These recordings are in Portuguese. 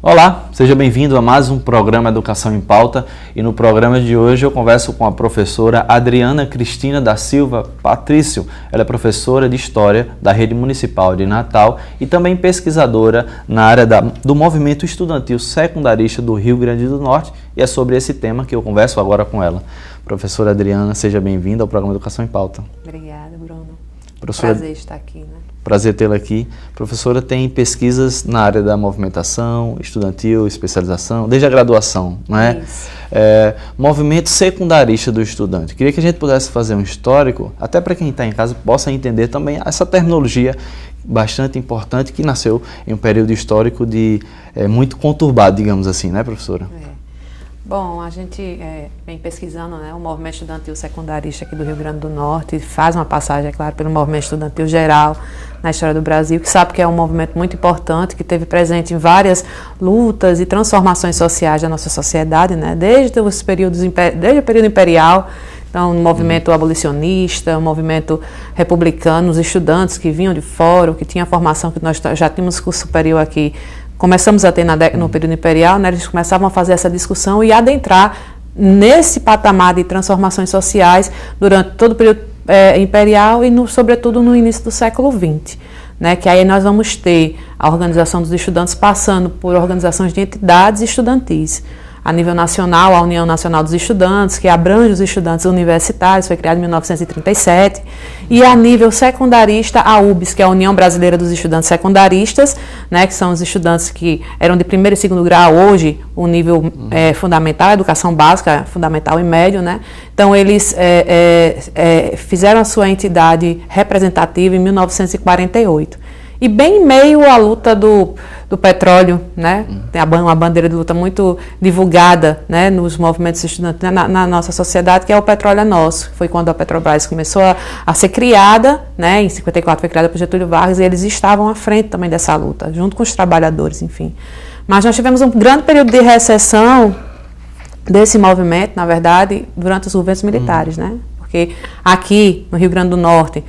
Olá, seja bem-vindo a mais um programa Educação em Pauta e no programa de hoje eu converso com a professora Adriana Cristina da Silva Patrício. Ela é professora de História da Rede Municipal de Natal e também pesquisadora na área do movimento estudantil secundarista do Rio Grande do Norte e é sobre esse tema que eu converso agora com ela. Professora Adriana, seja bem-vinda ao programa Educação em Pauta. Obrigada, Bruno. Professora, prazer estar aqui, né? Prazer tê-la aqui. Professora, tem pesquisas na área da movimentação estudantil, especialização, desde a graduação, não é? Isso. Movimento secundarista do estudante. Queria que a gente pudesse fazer um histórico, até para quem está em casa possa entender também essa terminologia bastante importante que nasceu em um período histórico muito conturbado, digamos assim, né, professora? Bom, a gente vem pesquisando, né, o movimento estudantil secundarista aqui do Rio Grande do Norte, faz uma passagem, é claro, pelo movimento estudantil geral na história do Brasil, que sabe que é um movimento muito importante, que esteve presente em várias lutas e transformações sociais da nossa sociedade, né, desde o período imperial. Então, o movimento abolicionista, o movimento republicano, os estudantes que vinham de fora, que tinham a formação que nós já tínhamos curso superior aqui, começamos a ter no período imperial, né, eles começavam a fazer essa discussão e adentrar nesse patamar de transformações sociais durante todo o período imperial e, sobretudo, no início do século XX. Né, que aí nós vamos ter a organização dos estudantes passando por organizações de entidades estudantis. A nível nacional, a União Nacional dos Estudantes, que abrange os estudantes universitários, foi criada em 1937, e a nível secundarista, a UBS, que é a União Brasileira dos Estudantes Secundaristas, né, que são os estudantes que eram de primeiro e segundo grau, hoje o nível fundamental, a educação básica, fundamental e médio, né? Então eles fizeram a sua entidade representativa em 1948. E bem em meio à luta do petróleo, né? Tem uma bandeira de luta muito divulgada, né, nos movimentos estudantis na nossa sociedade, que é o petróleo é nosso. Foi quando a Petrobras começou a ser criada, né? Em 54 foi criada por Getúlio Vargas e eles estavam à frente também dessa luta, junto com os trabalhadores, enfim. Mas nós tivemos um grande período de recessão desse movimento, na verdade, durante os governos militares, né? Porque aqui no Rio Grande do Norte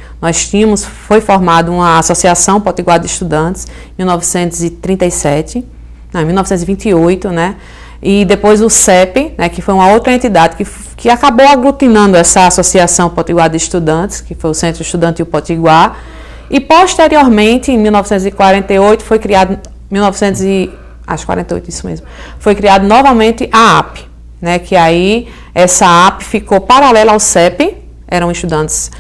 foi formada uma associação potiguar de estudantes em 1928, né? E depois o CEP, né, que foi uma outra entidade que acabou aglutinando essa associação potiguar de estudantes, que foi o Centro Estudantil Potiguar, e posteriormente, em 1948, foi criado, foi criado novamente a AP. Né, que aí essa AP ficou paralela ao CEP, eram estudantes,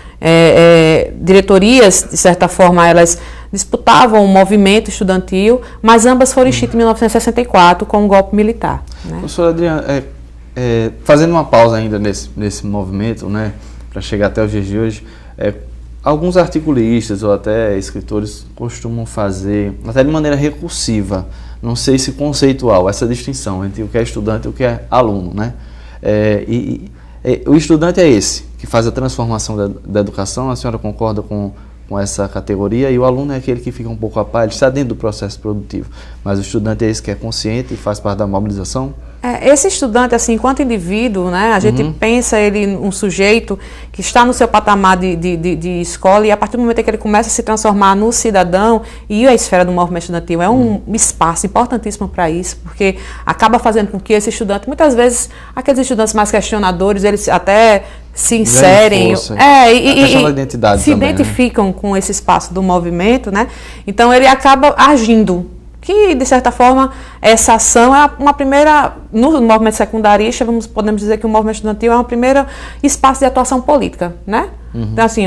diretorias, de certa forma, elas disputavam o movimento estudantil, mas ambas foram extintas em 1964 com o golpe militar. Né? Professora Adriana, fazendo uma pausa ainda nesse movimento, né, para chegar até os dias de hoje, alguns articulistas ou até escritores costumam fazer, até de maneira recursiva, não sei se conceitual, essa distinção entre o que é estudante e o que é aluno, né? O estudante é esse que faz a transformação da educação, a senhora concorda com essa categoria, e o aluno é aquele que fica um pouco à parte, está dentro do processo produtivo, mas o estudante é esse que é consciente e faz parte da mobilização? Esse estudante, assim, enquanto indivíduo, né, a gente pensa ele um sujeito que está no seu patamar de escola, e a partir do momento em que ele começa a se transformar no cidadão, e a esfera do movimento estudantil é um espaço importantíssimo para isso, porque acaba fazendo com que esse estudante, muitas vezes, aqueles estudantes mais questionadores, eles até se inserem, identidade se também, identificam, né, com esse espaço do movimento, né? Então ele acaba agindo. Que, de certa forma, essa ação é uma primeira, no movimento secundarista, podemos dizer que o movimento estudantil é um primeiro espaço de atuação política, né? Então, assim,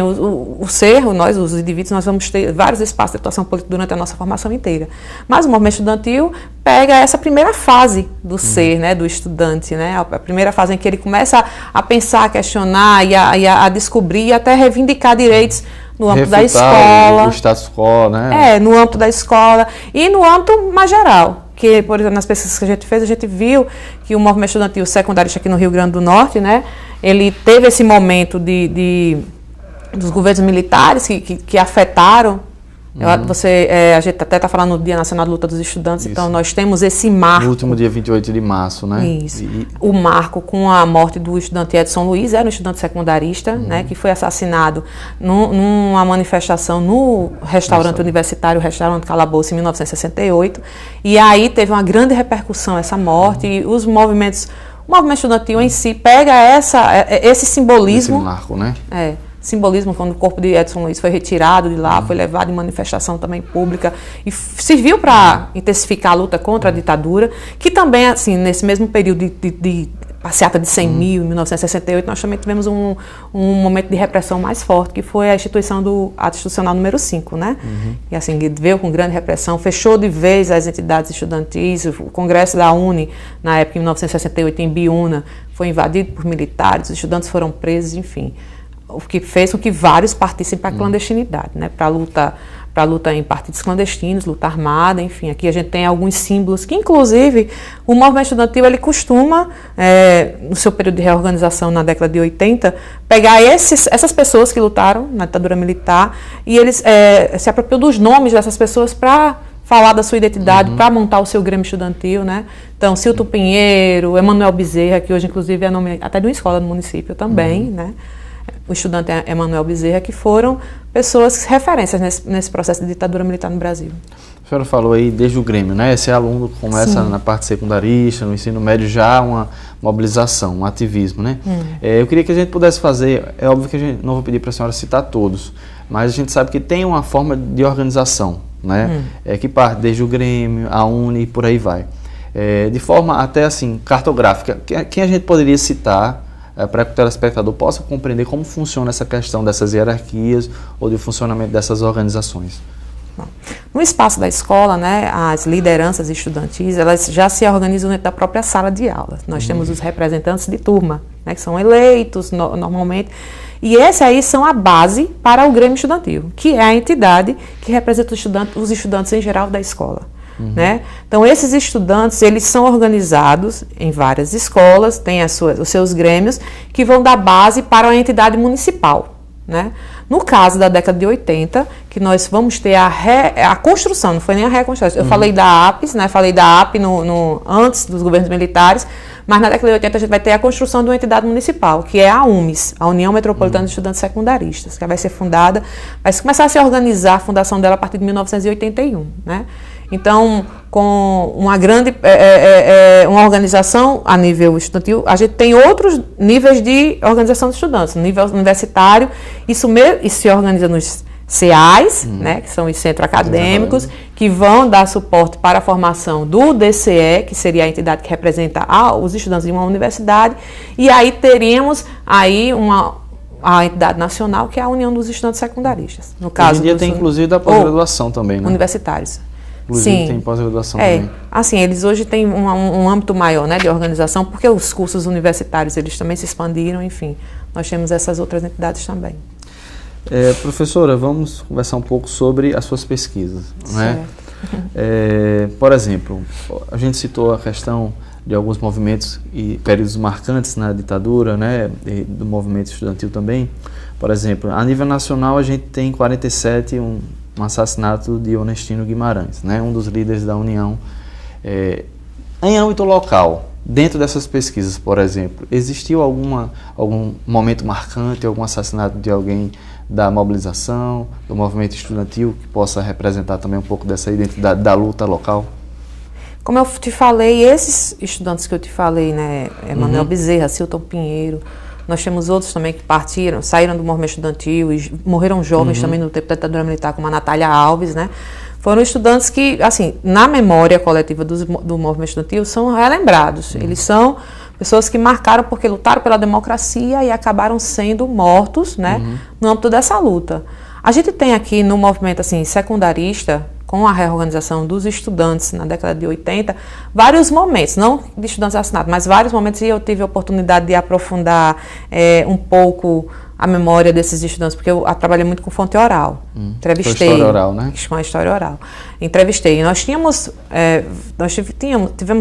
nós, os indivíduos, nós vamos ter vários espaços de atuação política durante a nossa formação inteira. Mas o movimento estudantil pega essa primeira fase do ser, né, do estudante, né? A primeira fase em que ele começa a pensar, a questionar e a descobrir e até reivindicar direitos no âmbito da escola. O status quo, né? No âmbito da escola e no âmbito mais geral. Que, por exemplo, nas pesquisas que a gente fez, a gente viu que o movimento estudantil secundarista aqui no Rio Grande do Norte, né, ele teve esse momento dos governos militares que afetaram A gente até está falando do Dia Nacional de Luta dos Estudantes, então nós temos esse marco. No último dia 28 de março, né? Isso. O marco com a morte do estudante Edson Luiz, era um estudante secundarista, né, que foi assassinado numa manifestação no restaurante universitário, o restaurante Calabouço, em 1968. E aí teve uma grande repercussão essa morte, e o movimento estudantil em si pega esse simbolismo. Esse marco, né? Simbolismo, quando o corpo de Edson Luiz foi retirado de lá, foi levado em manifestação também pública, e serviu para intensificar a luta contra a ditadura, que também, assim, nesse mesmo período de passeata de 100 mil, em 1968, nós também tivemos um momento de repressão mais forte, que foi a instituição do Ato Institucional número 5, né? E assim, veio com grande repressão, fechou de vez as entidades estudantis, o Congresso da UNE, na época, em 1968, em Biúna, foi invadido por militares, os estudantes foram presos, enfim. O que fez com que vários partissem para a clandestinidade, né? Para a luta em partidos clandestinos, luta armada, enfim. Aqui a gente tem alguns símbolos que, inclusive, o movimento estudantil, ele costuma, no seu período de reorganização na década de 80, pegar essas pessoas que lutaram na ditadura militar e eles se apropriam dos nomes dessas pessoas para falar da sua identidade, para montar o seu grêmio estudantil, né? Então, Cilton Pinheiro, Emanuel Bezerra, que hoje, inclusive, é nome até de uma escola do município também, né? O estudante Emanuel Bezerra, que foram pessoas referências nesse processo de ditadura militar no Brasil. A senhora falou aí desde o Grêmio, né? Esse aluno começa na parte secundarista, no ensino médio, já uma mobilização, um ativismo, né? Eu queria que a gente pudesse fazer, é óbvio que a gente não vou pedir para a senhora citar todos, mas a gente sabe que tem uma forma de organização, né? Que parte desde o Grêmio, a UNE e por aí vai. De forma até assim, cartográfica, quem a gente poderia citar para que o telespectador possa compreender como funciona essa questão dessas hierarquias ou do funcionamento dessas organizações? Bom, no espaço da escola, né, as lideranças estudantis, elas já se organizam dentro da própria sala de aula. Nós temos os representantes de turma, né, que são eleitos normalmente, e esses aí são a base para o Grêmio Estudantil, que é a entidade que representa os estudantes em geral da escola. Né? Então, esses estudantes, eles são organizados em várias escolas, têm os seus grêmios, que vão dar base para a entidade municipal. Né? No caso da década de 80, que nós vamos ter a construção, não foi nem a reconstrução. Eu falei da APES, né? Falei da AP antes dos governos militares, mas na década de 80 a gente vai ter a construção de uma entidade municipal, que é a UMES, a União Metropolitana de Estudantes Secundaristas, que vai ser fundada, vai começar a se organizar a fundação dela a partir de 1981, né? Então, com uma grande uma organização a nível estudantil, a gente tem outros níveis de organização de estudantes. No nível universitário, isso se organiza nos CEAs, né, que são os centros acadêmicos, que vão dar suporte para a formação do DCE, que seria a entidade que representa os estudantes de uma universidade, e aí teríamos aí a entidade nacional, que é a União dos Estudantes Secundaristas. No caso, hoje em dia tem inclusive da pós-graduação também, né? Universitários. Inclusive Sim. Tem pós-graduação também. Assim, eles hoje têm um âmbito maior, né, de organização, porque os cursos universitários eles também se expandiram, enfim. Nós temos essas outras entidades também. Professora, vamos conversar um pouco sobre as suas pesquisas. Né? Por exemplo, a gente citou a questão de alguns movimentos e períodos marcantes na ditadura, né, do movimento estudantil também. Por exemplo, a nível nacional a gente tem em 47 um assassinato de Onestino Guimarães, né, um dos líderes da União. Em âmbito local, dentro dessas pesquisas, por exemplo, existiu algum momento marcante, algum assassinato de alguém da mobilização, do movimento estudantil, que possa representar também um pouco dessa identidade da luta local? Como eu te falei, esses estudantes que eu te falei, né, Emanuel Bezerra, Cilton Pinheiro, nós temos outros também que saíram do movimento estudantil e morreram jovens também no tempo da ditadura militar, como a Natália Alves, né? Foram estudantes que, assim, na memória coletiva do movimento estudantil, são relembrados. Eles são pessoas que marcaram porque lutaram pela democracia e acabaram sendo mortos, né, no âmbito dessa luta. A gente tem aqui no movimento assim, secundarista, com a reorganização dos estudantes na década de 80, vários momentos, não de estudantes assassinados, mas vários momentos, e eu tive a oportunidade de aprofundar um pouco a memória desses estudantes, porque eu trabalhei muito com fonte oral. Entrevistei. Com a história oral, né? Com a história oral. Entrevistei. Nós tivemos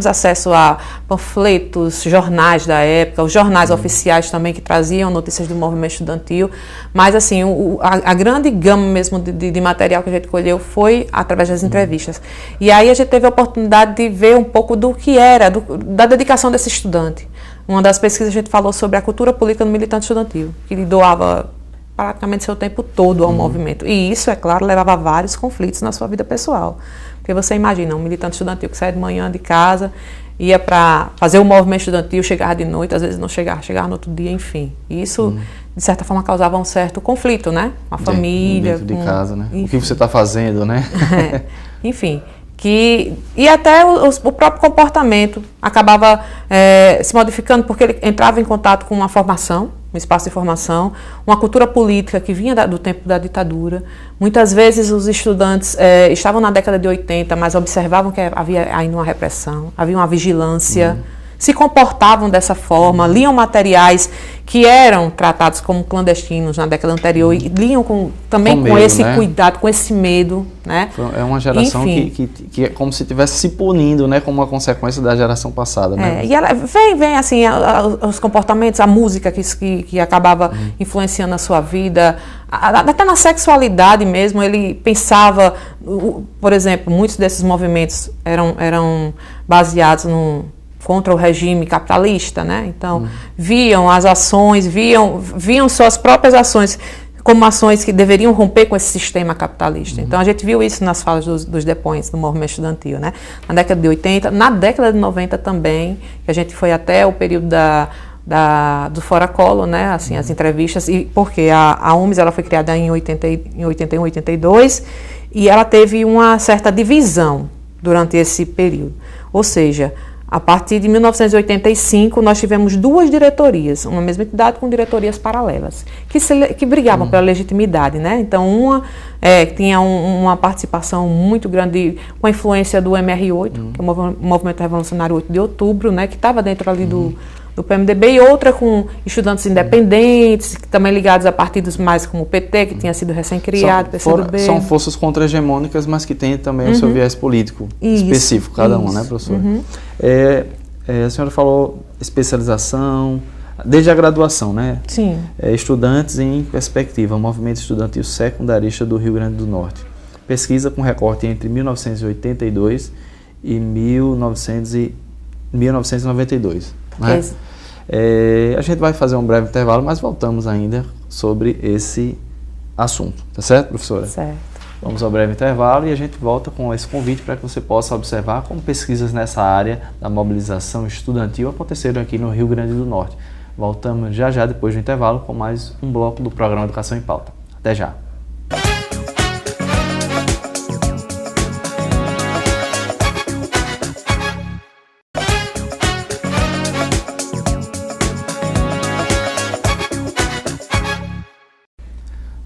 acesso a panfletos, jornais da época, os jornais oficiais também que traziam notícias do movimento estudantil, mas assim, a grande gama mesmo de material que a gente colheu foi através das entrevistas. E aí a gente teve a oportunidade de ver um pouco do que era, da dedicação desse estudante. Uma das pesquisas a gente falou sobre a cultura política no militante estudantil, que ele doava praticamente seu tempo todo ao movimento. E isso, é claro, levava a vários conflitos na sua vida pessoal. Porque você imagina, um militante estudantil que sai de manhã de casa, ia para fazer o movimento estudantil, chegava de noite, às vezes não chegava no outro dia, enfim. E isso, de certa forma, causava um certo conflito, né? Com a família. Dentro de casa, né? Enfim. O que você está fazendo, né? Enfim. E até o próprio comportamento acabava se modificando, porque ele entrava em contato com uma formação, um espaço de formação, uma cultura política que vinha do tempo da ditadura. Muitas vezes os estudantes estavam na década de 80, mas observavam que havia ainda uma repressão, havia uma vigilância, se comportavam dessa forma, liam materiais que eram tratados como clandestinos na década anterior e liam também com esse cuidado, com esse medo, né? É uma geração que é como se estivesse se punindo, né, como uma consequência da geração passada, né? E ela vem assim, os comportamentos, a música que acabava influenciando a sua vida, até na sexualidade mesmo. Ele pensava, por exemplo, muitos desses movimentos eram baseados contra o regime capitalista, né? Então, viam as ações, viam suas próprias ações como ações que deveriam romper com esse sistema capitalista. Então, a gente viu isso nas falas dos depoentes do movimento estudantil, né? Na década de 80, na década de 90 também, que a gente foi até o período do Fora Collor, né? Assim, as entrevistas, e porque a UMES ela foi criada em 81, 82, e ela teve uma certa divisão durante esse período. Ou seja, a partir de 1985, nós tivemos duas diretorias, uma mesma entidade com diretorias paralelas, que brigavam pela legitimidade, né? Então, uma tinha uma participação muito grande com a influência do MR8, que é o Movimento Revolucionário 8 de Outubro, né? Que estava dentro ali do PMDB, e outra com estudantes independentes, também ligados a partidos mais como o PT, que tinha sido recém-criado, PCdoB. São forças contra-hegemônicas, mas que têm também o seu viés político específico, cada uma, né, professora? A senhora falou especialização, desde a graduação, né? Sim. Estudantes em perspectiva, Movimento Estudantil Secundarista do Rio Grande do Norte. Pesquisa com recorte entre 1982 e 1992. Né? A gente vai fazer um breve intervalo, mas voltamos ainda sobre esse assunto. Tá certo, professora? Certo. Vamos ao breve intervalo e a gente volta com esse convite para que você possa observar como pesquisas nessa área da mobilização estudantil aconteceram aqui no Rio Grande do Norte. Voltamos já depois do intervalo com mais um bloco do programa Educação em Pauta. Até já!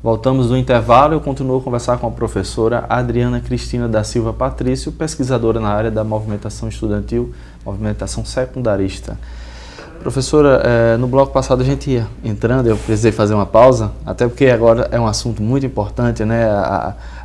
Voltamos do intervalo e eu continuo a conversar com a professora Adriana Cristina da Silva Patrício, pesquisadora na área da movimentação estudantil, movimentação secundarista. Professora, no bloco passado a gente ia entrando, eu precisei fazer uma pausa, até porque agora é um assunto muito importante, né?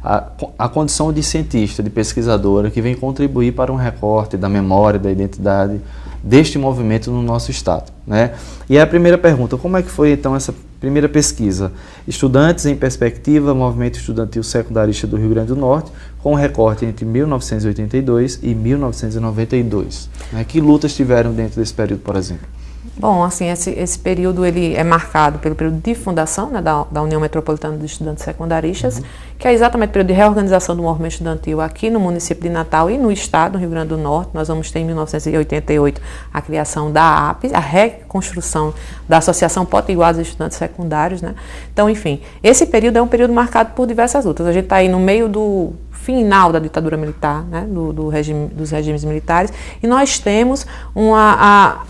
A condição de cientista, de pesquisadora, que vem contribuir para um recorte da memória, da identidade deste movimento no nosso estado, né? E a primeira pergunta, como é que foi então essa primeira pesquisa? Estudantes em perspectiva, Movimento Estudantil Secundarista do Rio Grande do Norte, com recorte entre 1982 e 1992. Né? Que lutas tiveram dentro desse período, por exemplo? Bom, assim, esse período ele é marcado pelo período de fundação, né, da União Metropolitana dos Estudantes Secundaristas, que é exatamente o período de reorganização do movimento estudantil aqui no município de Natal e no estado, no Rio Grande do Norte. Nós vamos ter em 1988 a criação da APES, a reconstrução da Associação Potiguar dos Estudantes Secundários, né? Então, enfim, esse período é um período marcado por diversas lutas. A gente está aí no meio do final da ditadura militar, né, dos regimes militares, e nós temos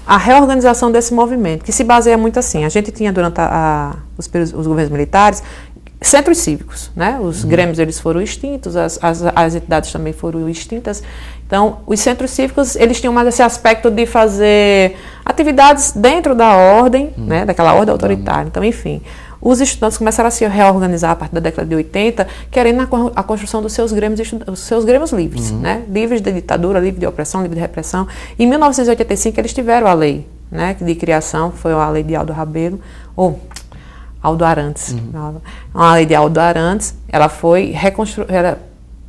a reorganização desse movimento, que se baseia muito assim. A gente tinha durante os governos militares centros cívicos, né? Os grêmios eles foram extintos, as entidades também foram extintas. Então, os centros cívicos eles tinham mais esse aspecto de fazer atividades dentro da ordem, né? Daquela ordem autoritária. Então, enfim, os estudantes começaram a se reorganizar a partir da década de 80, querendo a construção dos seus grêmios livres, né? Livres de ditadura, livre de opressão, livre de repressão. Em 1985 eles tiveram a lei, né, de criação, foi a lei de Aldo Rabelo, ou Aldo Arantes, a lei de Aldo Arantes, ela foi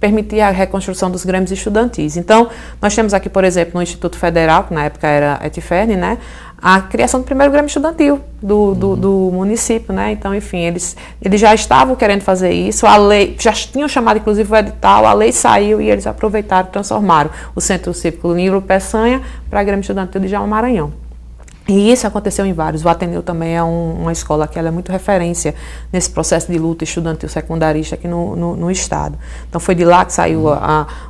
permitia a reconstrução dos grêmios estudantis. Então, nós temos aqui, por exemplo, no Instituto Federal, que na época era ETFERN, né, a criação do primeiro grêmio estudantil do município, né? Então, enfim, eles já estavam querendo fazer isso, a lei, já tinham chamado, inclusive, o edital, a lei saiu e eles aproveitaram e transformaram o Centro Cívico Nilo Peçanha para Grêmio Estudantil de Jaú Maranhão. E isso aconteceu em vários. O Ateneu também é uma escola que ela é muito referência nesse processo de luta estudantil secundarista aqui no estado. Então foi de lá que saiu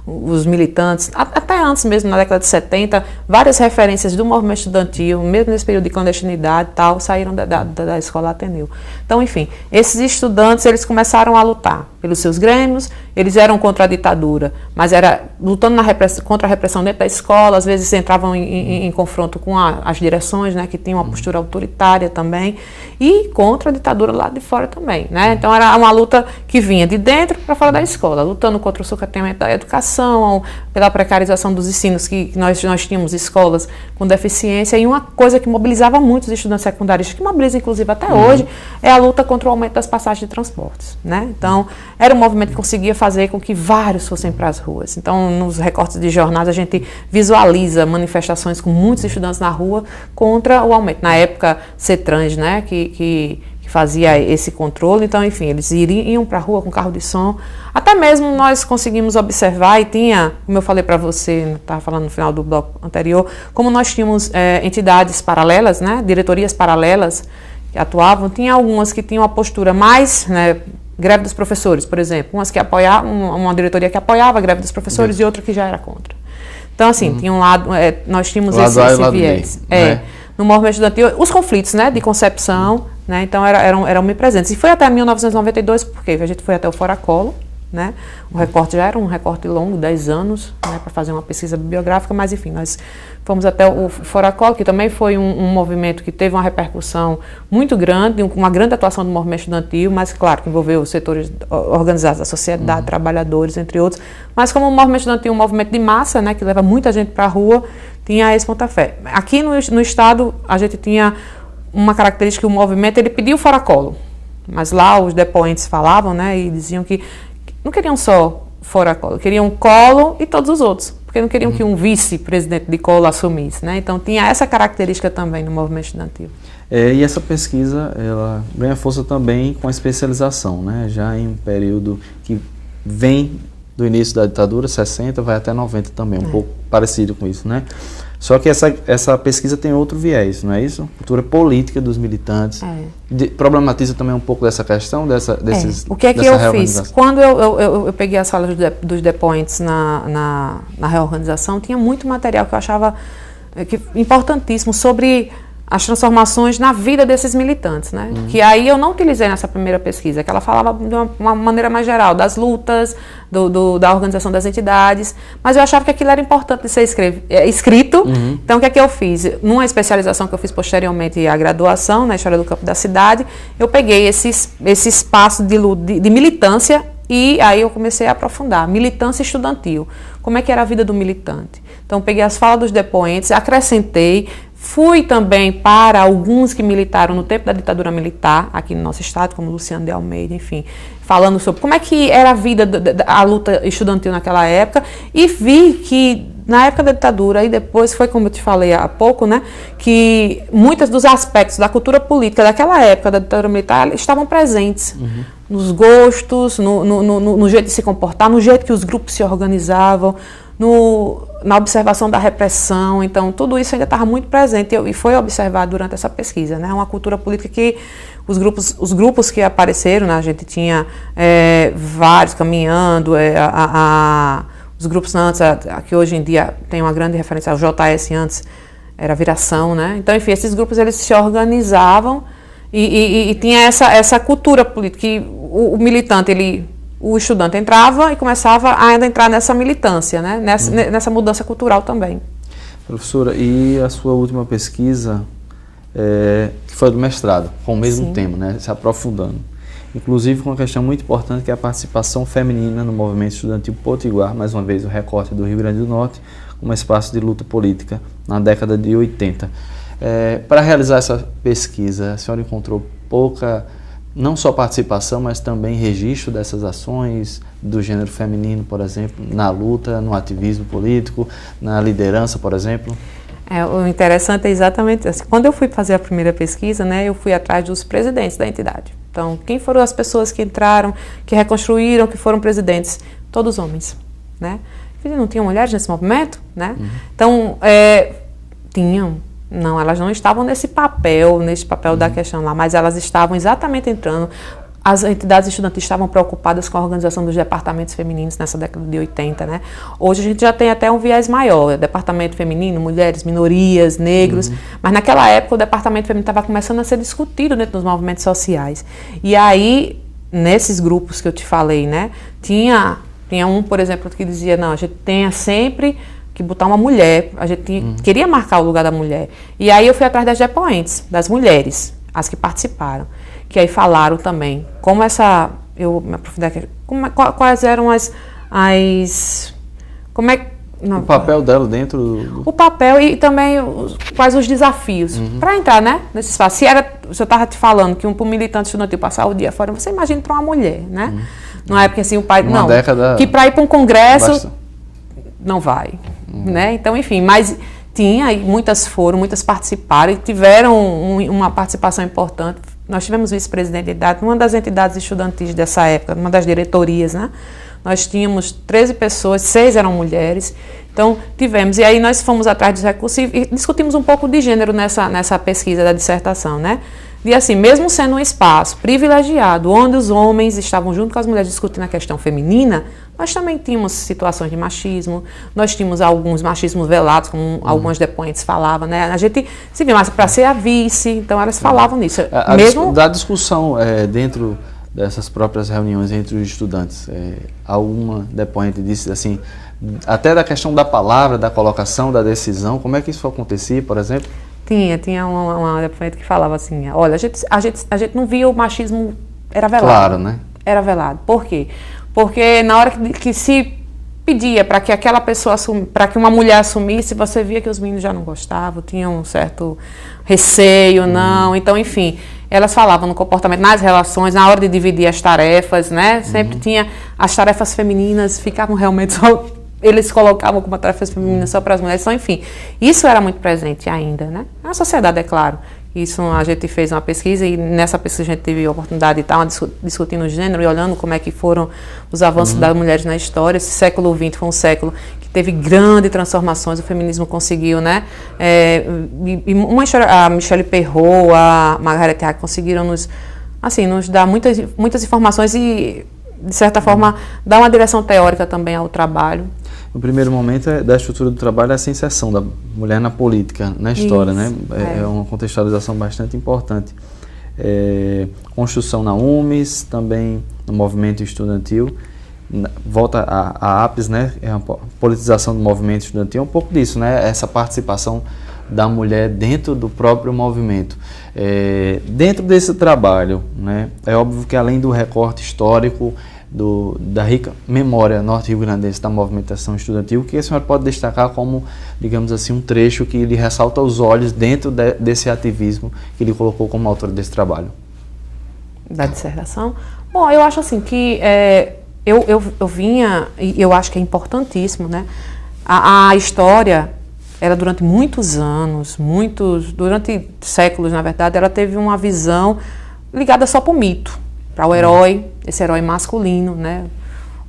os militantes, até antes mesmo, na década de 70, várias referências do movimento estudantil, mesmo nesse período de clandestinidade e tal, saíram da escola Ateneu. Então, enfim, esses estudantes, eles começaram a lutar pelos seus grêmios, eles eram contra a ditadura, mas era lutando contra a repressão dentro da escola, às vezes entravam em confronto com as direções, né, que tinham uma postura autoritária também, e contra a ditadura lá de fora também, né? Então era uma luta que vinha de dentro para fora da escola, lutando contra o sucateamento da educação, pela precarização dos ensinos, que nós tínhamos escolas com deficiência, e uma coisa que mobilizava muito os estudantes secundaristas, que mobiliza inclusive até hoje, é a luta contra o aumento das passagens de transportes, né? Então era um movimento que conseguia fazer com que vários fossem para as ruas. Então, nos recortes de jornais, a gente visualiza manifestações com muitos estudantes na rua contra o aumento. Na época, CETRANS, né, que fazia esse controle. Então, enfim, eles iam para a rua com carro de som. Até mesmo nós conseguimos observar, e tinha, como eu falei para você, estava falando no final do bloco anterior, como nós tínhamos entidades paralelas, né, diretorias paralelas que atuavam. Tinha algumas que tinham uma postura mais, né, greve dos professores, por exemplo, umas que apoiavam, uma diretoria que apoiava a greve dos professores e outra que já era contra. Então, assim, tinha um lado, nós tínhamos esse viés. Né? No movimento estudantil, os conflitos, né, de concepção, né, então eram omnipresentes. E foi até 1992, porque a gente foi até o Fora Collor, né, o recorte já era um recorte longo, 10 anos, né, para fazer uma pesquisa bibliográfica, mas enfim, nós fomos até o Fora Collor, que também foi um movimento que teve uma repercussão muito grande, uma grande atuação do movimento estudantil, mas claro que envolveu os setores organizados da sociedade, trabalhadores, entre outros, mas como o movimento estudantil é um movimento de massa, né, que leva muita gente para a rua, tinha esse pontapé. Aqui no estado, a gente tinha uma característica que o movimento, ele pediu o Fora Collor, mas lá os depoentes falavam, né, e diziam que não queriam só Fora Collor, queriam Collor e todos os outros, porque não queriam que um vice-presidente de Collor assumisse, né? Então tinha essa característica também no movimento estudantil. E essa pesquisa, ela ganha força também com a especialização, né? Já em um período que vem do início da ditadura, 60, vai até 90 também, um pouco parecido com isso, né? Só que essa pesquisa tem outro viés, não é isso? Cultura política dos militantes. Problematiza também um pouco dessa questão, desses. O que é que eu fiz? Quando eu peguei as falas dos depoentes na reorganização, tinha muito material que eu achava importantíssimo sobre as transformações na vida desses militantes, né? Que aí eu não utilizei nessa primeira pesquisa, que ela falava de uma maneira mais geral, das lutas, da organização das entidades, mas eu achava que aquilo era importante de ser escrito. Então, o que é que eu fiz? Numa especialização que eu fiz posteriormente à graduação, na História do Campo da Cidade, eu peguei esse espaço de militância e aí eu comecei a aprofundar. Militância estudantil. Como é que era a vida do militante? Então, peguei as falas dos depoentes, acrescentei. Fui também para alguns que militaram no tempo da ditadura militar, aqui no nosso estado, como Luciano de Almeida, enfim, falando sobre como é que era a vida, a luta estudantil naquela época, e vi que na época da ditadura, e depois foi como eu te falei há pouco, né, que muitos dos aspectos da cultura política daquela época da ditadura militar estavam presentes. Nos gostos, no jeito de se comportar, no jeito que os grupos se organizavam, na observação da repressão. Então tudo isso ainda estava muito presente e foi observado durante essa pesquisa, né? Uma cultura política que os grupos que apareceram, né? A gente tinha vários caminhando, os grupos antes, que hoje em dia tem uma grande referência ao JS, antes era a Viração, né? Então, enfim, esses grupos eles se organizavam e tinha essa cultura política que o militante, o estudante entrava e começava a ainda entrar nessa militância, né? Nessa mudança cultural também. Professora, e a sua última pesquisa, que foi do mestrado, com o mesmo Sim. tema, né, se aprofundando. Inclusive com uma questão muito importante que é a participação feminina no movimento estudantil potiguar, mais uma vez o recorte do Rio Grande do Norte, como espaço de luta política na década de 80. Para realizar essa pesquisa, a senhora encontrou pouca, não só participação, mas também registro dessas ações do gênero feminino, por exemplo, na luta, no ativismo político, na liderança, por exemplo? O interessante é exatamente assim. Quando eu fui fazer a primeira pesquisa, né, eu fui atrás dos presidentes da entidade. Então, quem foram as pessoas que entraram, que reconstruíram, que foram presidentes? Todos homens, né? Não tinham mulheres nesse movimento, né? Então, tinham. Não, elas não estavam nesse papel da questão lá, mas elas estavam exatamente entrando. As entidades estudantis estavam preocupadas com a organização dos departamentos femininos nessa década de 80, né? Hoje a gente já tem até um viés maior, departamento feminino, mulheres, minorias, negros, mas naquela época o departamento feminino estava começando a ser discutido dentro dos movimentos sociais. E aí, nesses grupos que eu te falei, né? Tinha um, por exemplo, que dizia, não, a gente tem sempre que botar uma mulher, a gente queria marcar o lugar da mulher. E aí eu fui atrás das depoentes, das mulheres, as que participaram, que aí falaram também como eu me aprofundei aqui, quais eram como é não, o papel dela dentro do... O papel e também quais os desafios para entrar, né, nesse espaço. Se eu estava te falando que um militante estudantil passar o dia fora, você imagina para uma mulher, né? Não é porque assim o pai... Uma não, década que para ir para um congresso basta. Não vai, né? Então, enfim, mas tinha, e muitas participaram e tiveram uma participação importante. Nós tivemos vice-presidente de idade, uma das entidades estudantis dessa época, uma das diretorias, né? Nós tínhamos 13 pessoas, 6 eram mulheres, então tivemos. E aí nós fomos atrás dos recursos e discutimos um pouco de gênero nessa pesquisa da dissertação, né? E assim, mesmo sendo um espaço privilegiado, onde os homens estavam junto com as mulheres discutindo a questão feminina, nós também tínhamos situações de machismo, nós tínhamos alguns machismos velados, como algumas depoentes falavam, né? A gente se viu, mas para ser a vice, então elas falavam nisso. Da discussão dentro dessas próprias reuniões entre os estudantes, alguma depoente disse assim, até da questão da palavra, da colocação, da decisão, como é que isso acontecia, por exemplo? Tinha uma depoente que falava assim, olha, a gente não via o machismo, era velado. Claro, né? Era velado. Por quê? Porque na hora que se pedia para que aquela pessoa para que uma mulher assumisse, você via que os meninos já não gostavam, tinham um certo receio, não. Então, enfim, elas falavam no comportamento, nas relações, na hora de dividir as tarefas, né? Sempre tinha as tarefas femininas, ficavam realmente só... Eles colocavam como tarefas femininas só para as mulheres. Então, enfim, isso era muito presente ainda, né? Na sociedade, é claro. Isso a gente fez uma pesquisa e nessa pesquisa a gente teve a oportunidade de estar discutindo o gênero e olhando como é que foram os avanços das mulheres na história. Esse século XX foi um século que teve grandes transformações, o feminismo conseguiu, né? A Michelle Perrault, a Margaret Hack conseguiram nos dar muitas informações e, de certa forma, dar uma direção teórica também ao trabalho. O primeiro momento da estrutura do trabalho é essa inserção da mulher na política, na história, né? É uma contextualização bastante importante. Construção na UMES, também no movimento estudantil, volta a APES, né? É a politização do movimento estudantil, é um pouco disso, né? Essa participação da mulher dentro do próprio movimento. Dentro desse trabalho, né? É óbvio que além do recorte histórico, da rica memória norte-rio-grandense da movimentação estudantil, o que a senhora pode destacar como, digamos assim, um trecho que lhe ressalta aos olhos dentro desse ativismo que ele colocou como autor desse trabalho? Da dissertação? Bom, eu acho assim que eu vinha, e eu acho que é importantíssimo, né? A história, ela durante muitos anos, durante séculos, na verdade, ela teve uma visão ligada só para o mito, para o herói, esse herói masculino, né?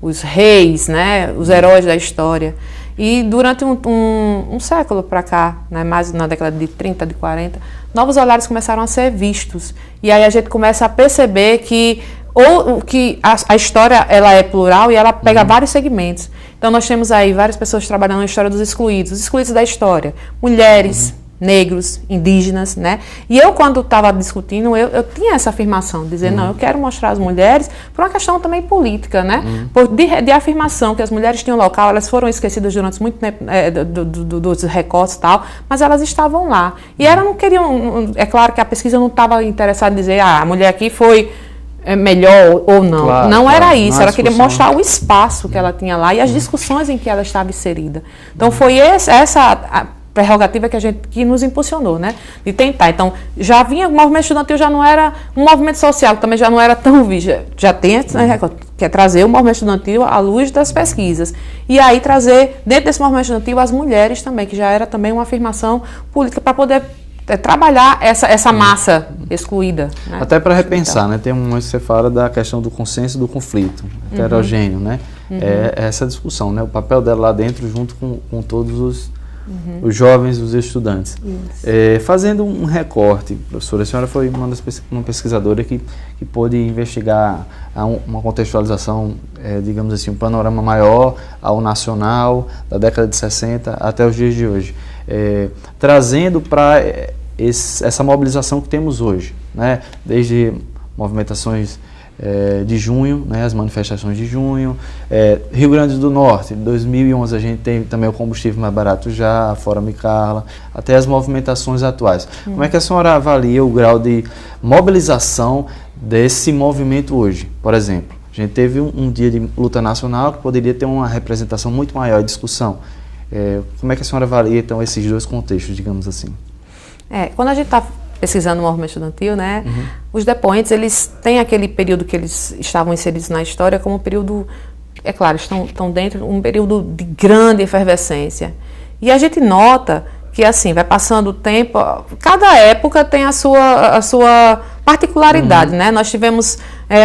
Os reis, né? Os heróis da história. E durante um século para cá, né? Mais na década de 30, de 40, novos olhares começaram a ser vistos. E aí a gente começa a perceber que a história ela é plural e ela pega vários segmentos. Então nós temos aí várias pessoas trabalhando na história dos excluídos, os excluídos da história, mulheres, negros, indígenas, né? E eu, quando estava discutindo, eu tinha essa afirmação, dizendo, não, eu quero mostrar as mulheres por uma questão também política, né? De afirmação, que as mulheres tinham local, elas foram esquecidas durante muito tempo dos recortes e tal, mas elas estavam lá. E elas não queriam, é claro que a pesquisa não estava interessada em dizer, a mulher aqui foi melhor ou não. Claro, não claro. era isso, ela queria mostrar o espaço que ela tinha lá e as discussões em que ela estava inserida. Então foi essa prerrogativa que nos impulsionou, né? De tentar. Então, já vinha, o movimento estudantil já não era um movimento social, que também já não era tão visto. Já tem, que é trazer o movimento estudantil à luz das pesquisas. E aí trazer, dentro desse movimento estudantil, as mulheres também, que já era também uma afirmação política para poder trabalhar essa massa excluída. Né? Até para repensar, né? Tem um momento que você fala da questão do consenso do conflito, heterogêneo, né? É essa discussão, né? O papel dela lá dentro, junto com todos os jovens, os estudantes. Fazendo um recorte, professora, a senhora foi uma pesquisadora que pôde investigar uma contextualização, digamos assim, um panorama maior ao nacional, da década de 60 até os dias de hoje. Trazendo para essa mobilização que temos hoje, né? Desde movimentações de junho, né, as manifestações de junho, Rio Grande do Norte, em 2011 a gente tem também o combustível mais barato já, Fora Me Carla, até as movimentações atuais. Como é que a senhora avalia o grau de mobilização desse movimento hoje? Por exemplo, a gente teve um dia de luta nacional que poderia ter uma representação muito maior de discussão. Como é que a senhora avalia, então, esses dois contextos, digamos assim? Quando a gente está pesquisando o movimento estudantil, né, os depoentes, eles têm aquele período que eles estavam inseridos na história como um período, é claro, estão dentro de um período de grande efervescência. E a gente nota que, assim, vai passando o tempo, cada época tem a sua particularidade, né? Nós tivemos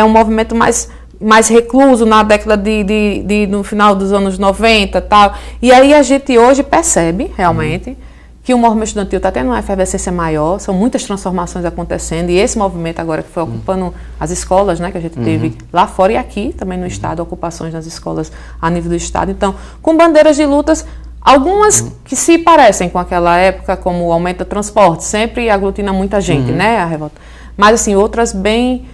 um movimento mais recluso na década no final dos anos 90 tal. E aí a gente hoje percebe, realmente, que o movimento estudantil está tendo uma efervescência maior, são muitas transformações acontecendo, e esse movimento agora que foi ocupando as escolas, né, que a gente teve lá fora e aqui, também no estado, ocupações nas escolas a nível do estado. Então, com bandeiras de lutas, algumas que se parecem com aquela época, como o aumento do transporte, sempre aglutina muita gente, né, a revolta. Mas, assim, outras bem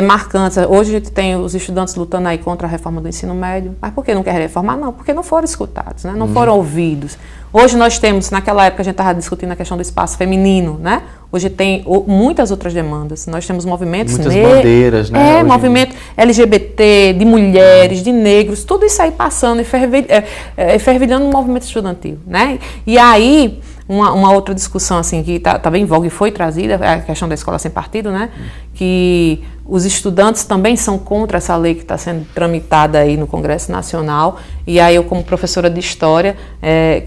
marcantes. Hoje a gente tem os estudantes lutando aí contra a reforma do ensino médio. Mas por que não querem reformar? Não, porque não foram escutados, né? Não foram ouvidos. Hoje nós temos, naquela época a gente estava discutindo a questão do espaço feminino, né? Hoje tem muitas outras demandas. Nós temos movimentos muitas bandeiras, né? Movimento LGBT, de mulheres, de negros, tudo isso aí passando e fervilhando no movimento estudantil, né? E aí, uma outra discussão assim, que está bem em voga e foi trazida, é a questão da escola sem partido, né? Que os estudantes também são contra essa lei que está sendo tramitada aí no Congresso Nacional. E aí eu, como professora de História,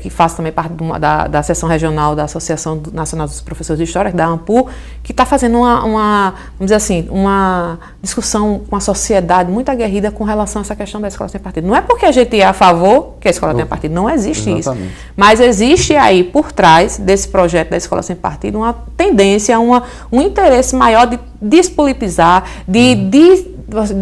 que faço também parte da seção regional da Associação Nacional dos Professores de História, da ANPU, que está fazendo vamos dizer assim, uma discussão com a sociedade muito aguerrida com relação a essa questão da escola sem partido. Não é porque a gente é a favor que a escola tenha partido, não existe Exatamente. Isso. Mas existe aí, por trás desse projeto da escola sem partido, uma tendência, um interesse maior de despolitizar, de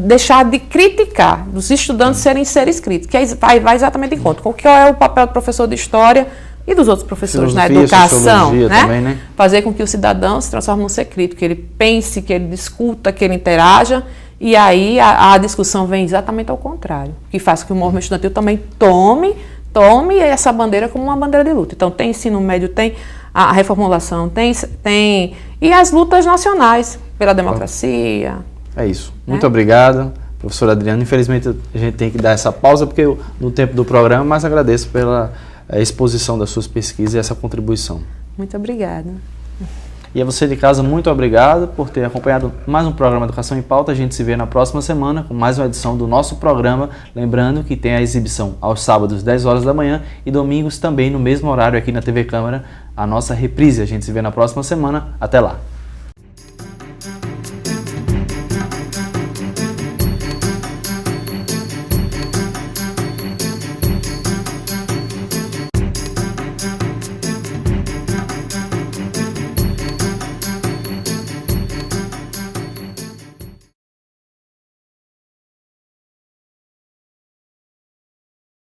deixar de criticar, dos estudantes serem seres críticos, que vai exatamente em conta com o que é o papel do professor de História e dos outros professores na educação, né? Também, né? Fazer com que o cidadão se transforme num ser crítico, que ele pense, que ele discuta, que ele interaja, e aí a discussão vem exatamente ao contrário, que faz com que o movimento estudantil também tome essa bandeira como uma bandeira de luta. Então tem ensino médio, tem a reformulação, tem e as lutas nacionais pela democracia. É isso. Muito obrigado, professora Adriana. Infelizmente a gente tem que dar essa pausa porque no tempo do programa, mas agradeço pela exposição das suas pesquisas e essa contribuição. Muito obrigada. E a você de casa, muito obrigado por ter acompanhado mais um programa Educação em Pauta. A gente se vê na próxima semana com mais uma edição do nosso programa. Lembrando que tem a exibição aos sábados, 10 horas da manhã, e domingos também no mesmo horário aqui na TV Câmara, a nossa reprise. A gente se vê na próxima semana. Até lá.